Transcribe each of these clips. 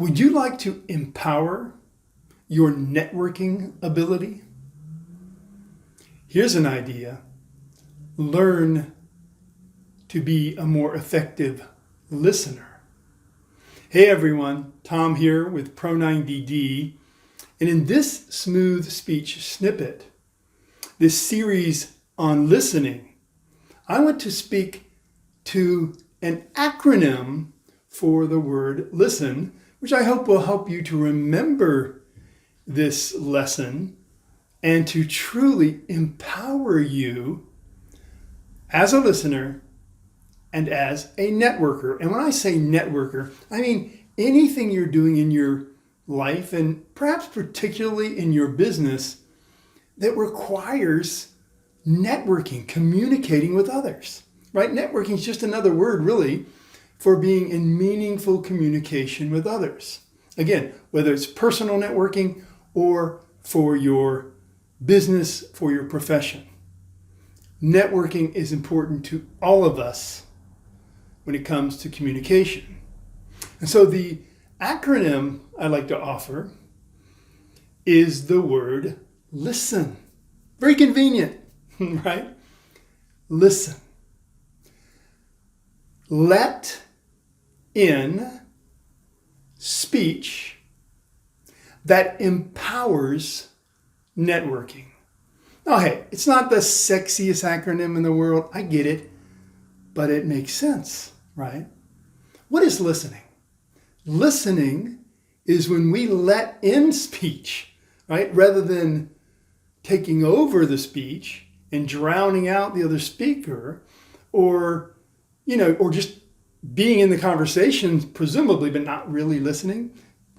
Would you like to empower your networking ability? Here's an idea. Learn to be a more effective listener. Hey everyone, Tom here with Pro9DD. And in this smooth speech snippet, this series on listening, I want to speak to an acronym for the word listen, which I hope will help you to remember this lesson and to truly empower you as a listener and as a networker. And when I say networker, I mean anything you're doing in your life, and perhaps particularly in your business, that requires networking, communicating with others, right? Networking is just another word, really, for being in meaningful communication with others. Again, whether it's personal networking or for your business, for your profession. Networking is important to all of us when it comes to communication. And so the acronym I like to offer is the word listen. Very convenient, right? Listen. Let in speech that empowers networking. Now, hey, it's not the sexiest acronym in the world. I get it, but it makes sense, right? What is listening? Listening is when we let in speech, right? Rather than taking over the speech and drowning out the other speaker, or just being in the conversation, presumably, but not really listening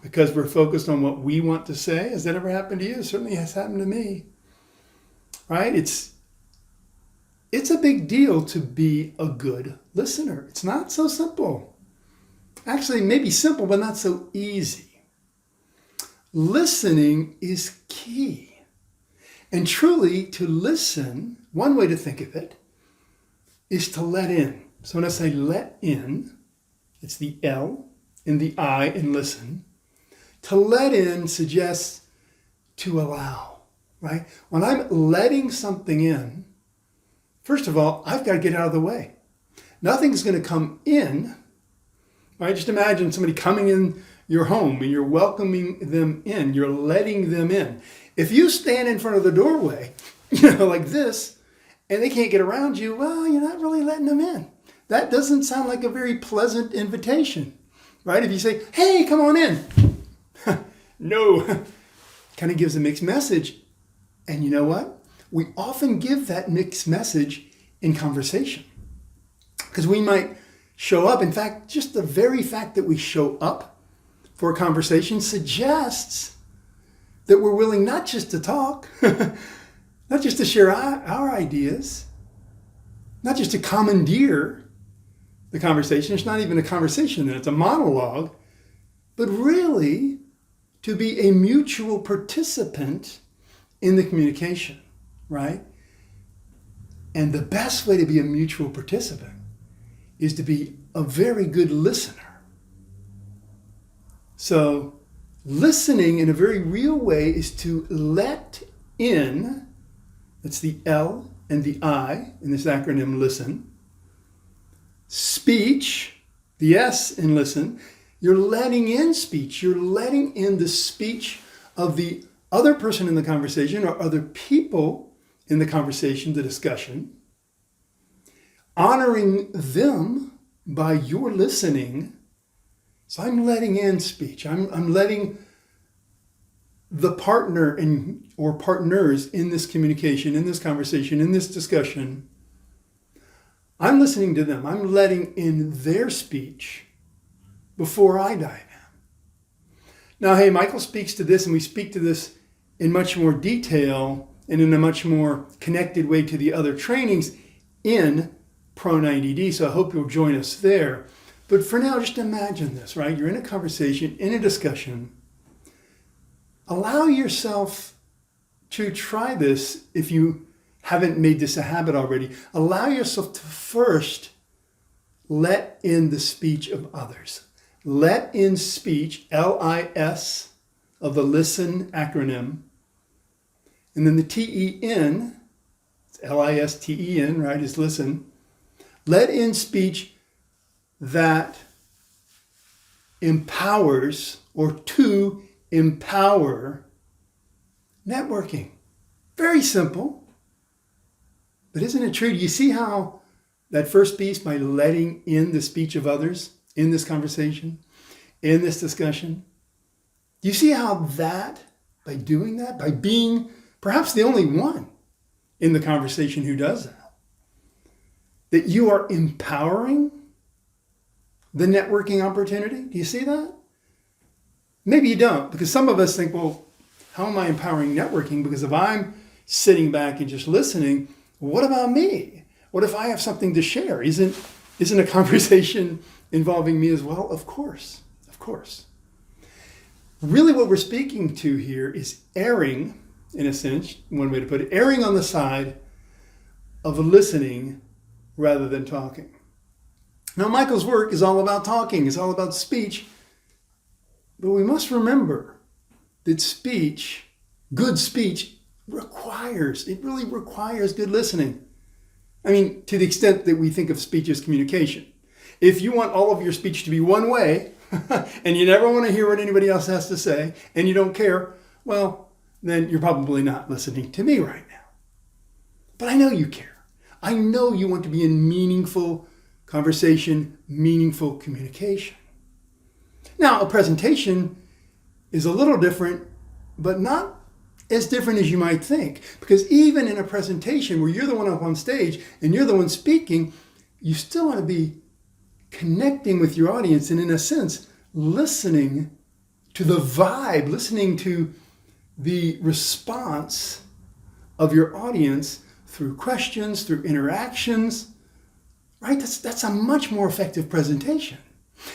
because we're focused on what we want to say. Has that ever happened to you? It certainly has happened to me, right? It's a big deal to be a good listener. It's not so simple. Actually, maybe simple, but not so easy. Listening is key. And truly, to listen, one way to think of it is to let in. So when I say let in, it's the L and the I in listen. To let in suggests to allow, right? When I'm letting something in, first of all, I've got to get out of the way. Nothing's going to come in, right? Just imagine somebody coming in your home and you're welcoming them in. You're letting them in. If you stand in front of the doorway, like this, and they can't get around you, well, you're not really letting them in. That doesn't sound like a very pleasant invitation, right? If you say, hey, come on in. No, kind of gives a mixed message. And you know what? We often give that mixed message in conversation because we might show up. In fact, just the very fact that we show up for a conversation suggests that we're willing not just to talk, not just to share our ideas, not just to commandeer the conversation. It's not even a conversation then, it's a monologue, but really to be a mutual participant in the communication, right? And the best way to be a mutual participant is to be a very good listener. So listening in a very real way is to let in, that's the L and the I in this acronym listen. Speech, the S in listen, you're letting in speech. You're letting in the speech of the other person in the conversation or other people in the conversation, the discussion, honoring them by your listening. So I'm letting in speech. I'm letting the partner or partners in this communication, in this conversation, in this discussion, I'm listening to them. I'm letting in their speech before I dive in. Now, hey, Michael speaks to this, and we speak to this in much more detail and in a much more connected way to the other trainings in Pro9DD. So I hope you'll join us there. But for now, just imagine this, right? You're in a conversation, in a discussion. Allow yourself to try this if you haven't made this a habit already. Allow yourself to first let in the speech of others. let in speech, LIS, of the listen acronym, and then the TEN, it's LISTEN, right, is listen. Let in speech that empowers or to empower networking. Very simple. But isn't it true? Do you see how that first piece, by letting in the speech of others in this conversation, in this discussion, do you see how that, by doing that, by being perhaps the only one in the conversation who does that you are empowering the networking opportunity? Do you see that? Maybe you don't, because some of us think, well, how am I empowering networking? Because if I'm sitting back and just listening, what about me? What if I have something to share? Isn't a conversation involving me as well? Of course, of course. Really what we're speaking to here is erring, in a sense, one way to put it, erring on the side of listening rather than talking. Now, Michael's work is all about talking, it's all about speech, but we must remember that speech, good speech, really requires good listening. I mean, to the extent that we think of speech as communication. If you want all of your speech to be one way, and you never want to hear what anybody else has to say, and you don't care, well, then you're probably not listening to me right now. But I know you care. I know you want to be in meaningful conversation, meaningful communication. Now, a presentation is a little different, but not as different as you might think. Because even in a presentation where you're the one up on stage and you're the one speaking, you still want to be connecting with your audience and, in a sense, listening to the vibe, listening to the response of your audience through questions, through interactions, right? That's a much more effective presentation.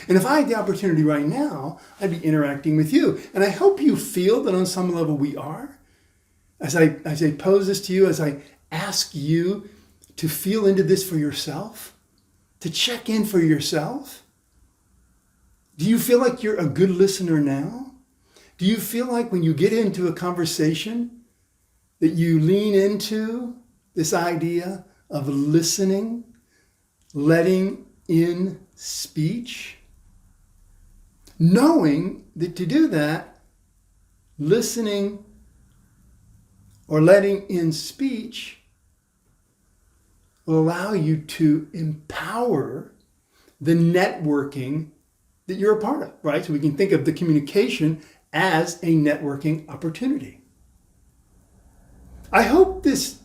And if I had the opportunity right now, I'd be interacting with you. And I hope you feel that on some level we are. As I pose this to you, as I ask you to feel into this for yourself, to check in for yourself. Do you feel like you're a good listener now? Do you feel like when you get into a conversation that you lean into this idea of listening, letting in speech, knowing that to do that, listening or letting in speech will allow you to empower the networking that you're a part of, right? So we can think of the communication as a networking opportunity. I hope this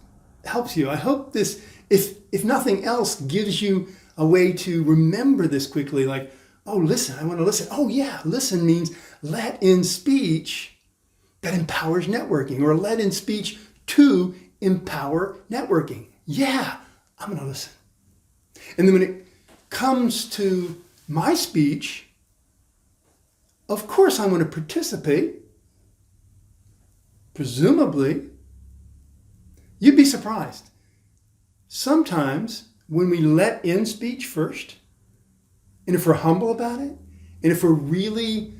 helps you. I hope this, if nothing else, gives you a way to remember this quickly, like, oh, listen, I want to listen. Oh yeah, listen means let in speech that empowers networking, or let in speech to empower networking. Yeah, I'm going to listen. And then when it comes to my speech, of course I want to participate. Presumably, you'd be surprised. Sometimes when we let in speech first, and if we're humble about it, and if we're really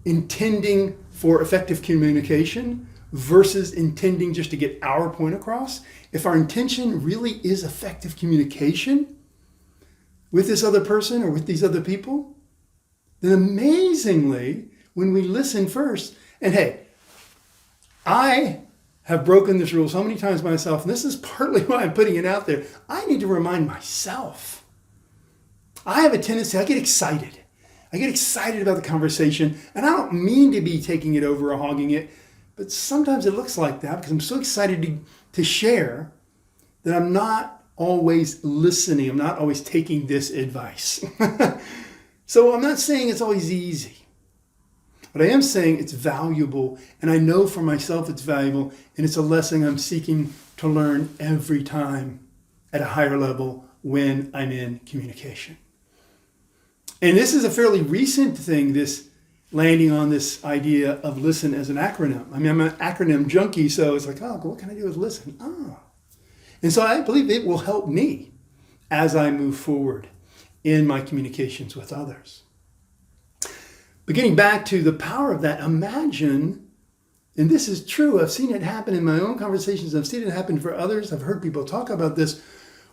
intending for effective communication versus intending just to get our point across, if our intention really is effective communication with this other person or with these other people, then amazingly, when we listen first, and hey, I have broken this rule so many times myself, and this is partly why I'm putting it out there. I need to remind myself. I have a tendency, I get excited. I get excited about the conversation, and I don't mean to be taking it over or hogging it, but sometimes it looks like that because I'm so excited to share that I'm not always listening. I'm not always taking this advice. So I'm not saying it's always easy, but I am saying it's valuable, and I know for myself it's valuable, and it's a lesson I'm seeking to learn every time at a higher level when I'm in communication. And this is a fairly recent thing, this landing on this idea of listen as an acronym. I mean, I'm an acronym junkie, so it's like, oh, what can I do with listen? Oh. And so I believe it will help me as I move forward in my communications with others. But getting back to the power of that, imagine, and this is true, I've seen it happen in my own conversations, I've seen it happen for others, I've heard people talk about this,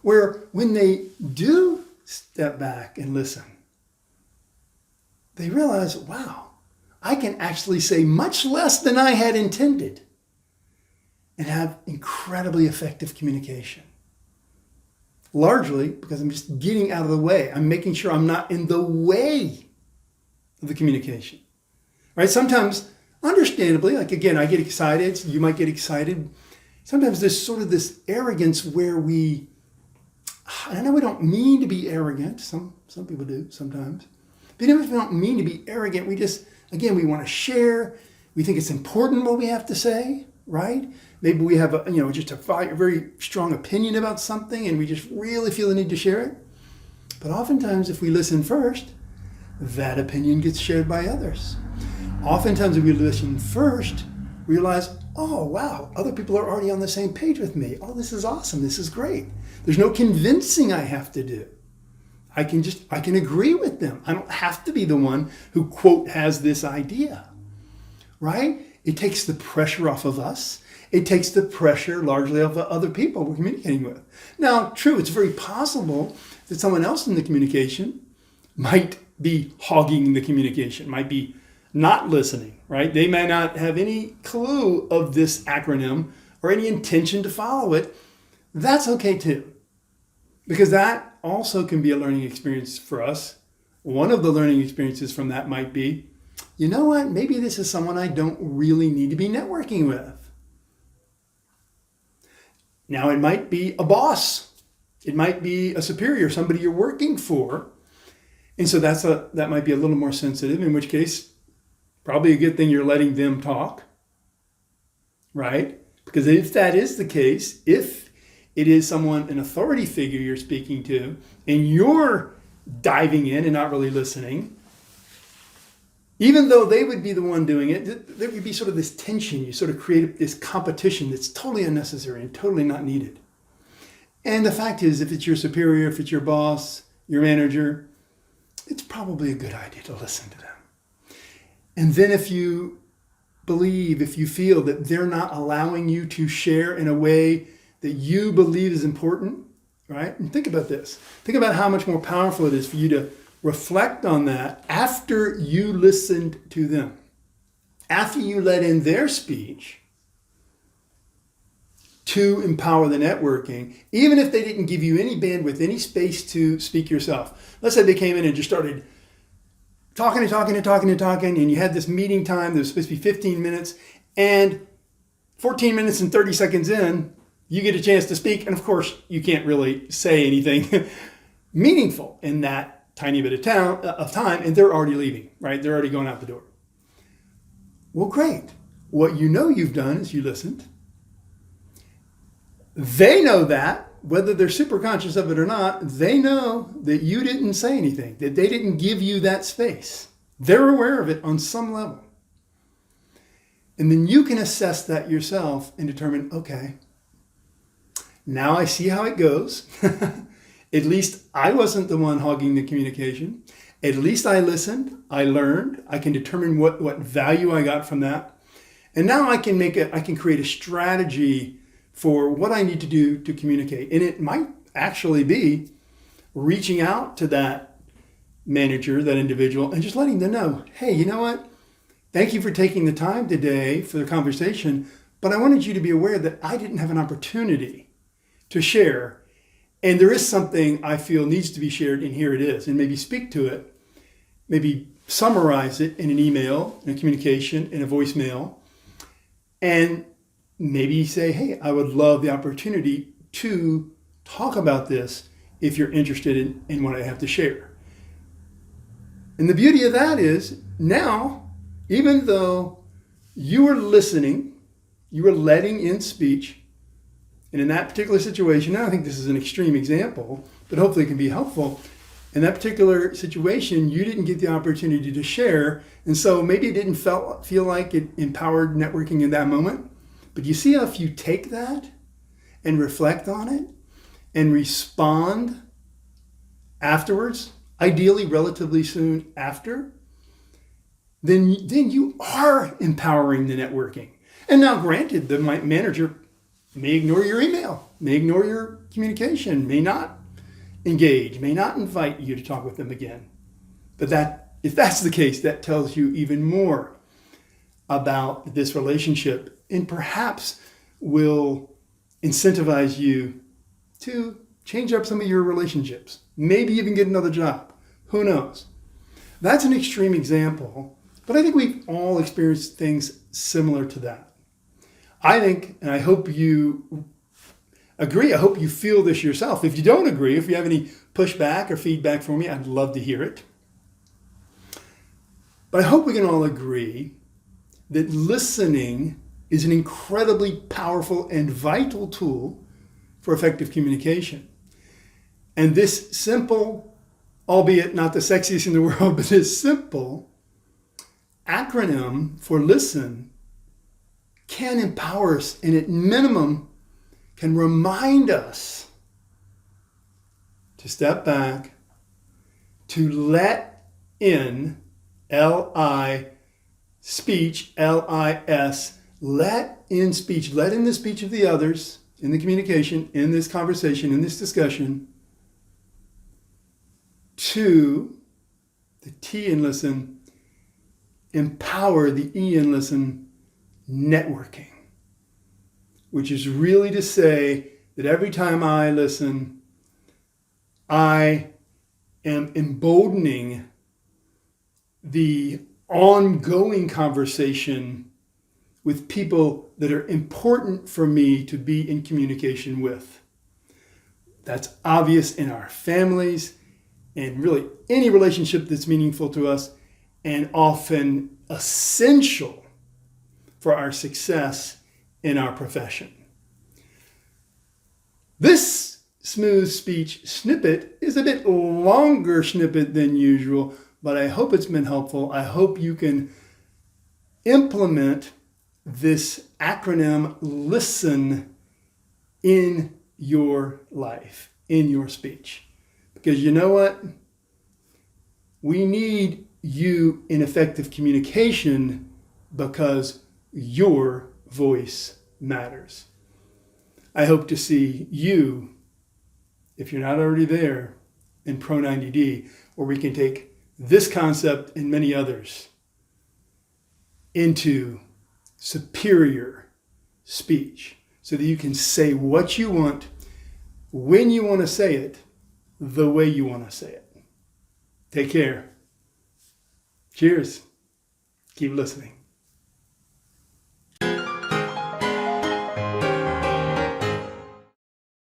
where when they do step back and listen, they realize, wow, I can actually say much less than I had intended and have incredibly effective communication. Largely because I'm just getting out of the way. I'm making sure I'm not in the way of the communication. Right? Sometimes, understandably, like again, I get excited, you might get excited. Sometimes there's sort of this arrogance where I know we don't mean to be arrogant. Some people do sometimes. But even if we don't mean to be arrogant, we just, again, we want to share. We think it's important what we have to say, right? Maybe we have just a very strong opinion about something and we just really feel the need to share it. But oftentimes if we listen first, that opinion gets shared by others. Oftentimes if we listen first, realize, oh wow, other people are already on the same page with me. Oh, this is awesome, this is great. There's no convincing I have to do. I can agree with them. I don't have to be the one who, quote, has this idea, right? It takes the pressure off of us. It takes the pressure largely off of other people we're communicating with. Now, true, it's very possible that someone else in the communication might be hogging the communication, might be not listening, right? They may not have any clue of this acronym or any intention to follow it. That's okay too, because that also can be a learning experience for us. One of the learning experiences from that might be, you know what, maybe this is someone I don't really need to be networking with. Now, it might be a boss. It might be a superior, somebody you're working for. And so that might be a little more sensitive, in which case, probably a good thing you're letting them talk, right? Because if that is the case, if it is someone, an authority figure you're speaking to, and you're diving in and not really listening, even though they would be the one doing it, there would be sort of this tension. You sort of create this competition that's totally unnecessary and totally not needed. And the fact is, if it's your superior, if it's your boss, your manager, it's probably a good idea to listen to them. And then if you feel that they're not allowing you to share in a way that you believe is important, right? And think about this. Think about how much more powerful it is for you to reflect on that after you listened to them. After you let in their speech to empower the networking, even if they didn't give you any bandwidth, any space to speak yourself. Let's say they came in and just started talking, and you had this meeting time that was supposed to be 15 minutes, and 14 minutes and 30 seconds in, you get a chance to speak, and of course, you can't really say anything meaningful in that tiny bit of time, and they're already leaving, right? They're already going out the door. Well, great. What you know you've done is you listened. They know that, whether they're super conscious of it or not, they know that you didn't say anything, that they didn't give you that space. They're aware of it on some level. And then you can assess that yourself and determine, okay, now I see how it goes. At least I wasn't the one hogging the communication. At least I listened, I learned, I can determine what value I got from that. And now I can create a strategy for what I need to do to communicate. And it might actually be reaching out to that manager, that individual, and just letting them know, hey, you know what? Thank you for taking the time today for the conversation, but I wanted you to be aware that I didn't have an opportunity to share. And there is something I feel needs to be shared, and here it is. And maybe speak to it, maybe summarize it in an email, in a communication, in a voicemail, and maybe say, hey, I would love the opportunity to talk about this if you're interested in what I have to share. And the beauty of that is now, even though you were listening, you were letting in speech, and in that particular situation, now I think this is an extreme example, but hopefully it can be helpful. In that particular situation, you didn't get the opportunity to share, and so maybe it didn't feel like it empowered networking in that moment. But you see how if you take that and reflect on it and respond afterwards, ideally relatively soon after, then you are empowering the networking. And now granted, the manager may ignore your email, may ignore your communication, may not engage, may not invite you to talk with them again. But if that's the case, that tells you even more about this relationship and perhaps will incentivize you to change up some of your relationships, maybe even get another job. Who knows? That's an extreme example, but I think we've all experienced things similar to that. I think, and I hope you agree, I hope you feel this yourself. If you don't agree, if you have any pushback or feedback for me, I'd love to hear it. But I hope we can all agree that listening is an incredibly powerful and vital tool for effective communication. And this simple, albeit not the sexiest in the world, but this simple acronym for listen can empower us and at minimum can remind us to step back, to let in, L-I, speech, L-I-S, let in speech, let in the speech of the others, in the communication, in this conversation, in this discussion, to the T in listen, empower the E in listen, networking, which is really to say that every time I listen, I am emboldening the ongoing conversation with people that are important for me to be in communication with. That's obvious in our families and really any relationship that's meaningful to us and often essential for our success in our profession. This smooth speech snippet is a bit longer snippet than usual, but I hope it's been helpful. I hope you can implement this acronym LISTEN in your life, in your speech. Because you know what? We need you in effective communication because your voice matters. I hope to see you, if you're not already there, in Pro 90D, where we can take this concept and many others into superior speech so that you can say what you want, when you want to say it, the way you want to say it. Take care. Cheers. Keep listening.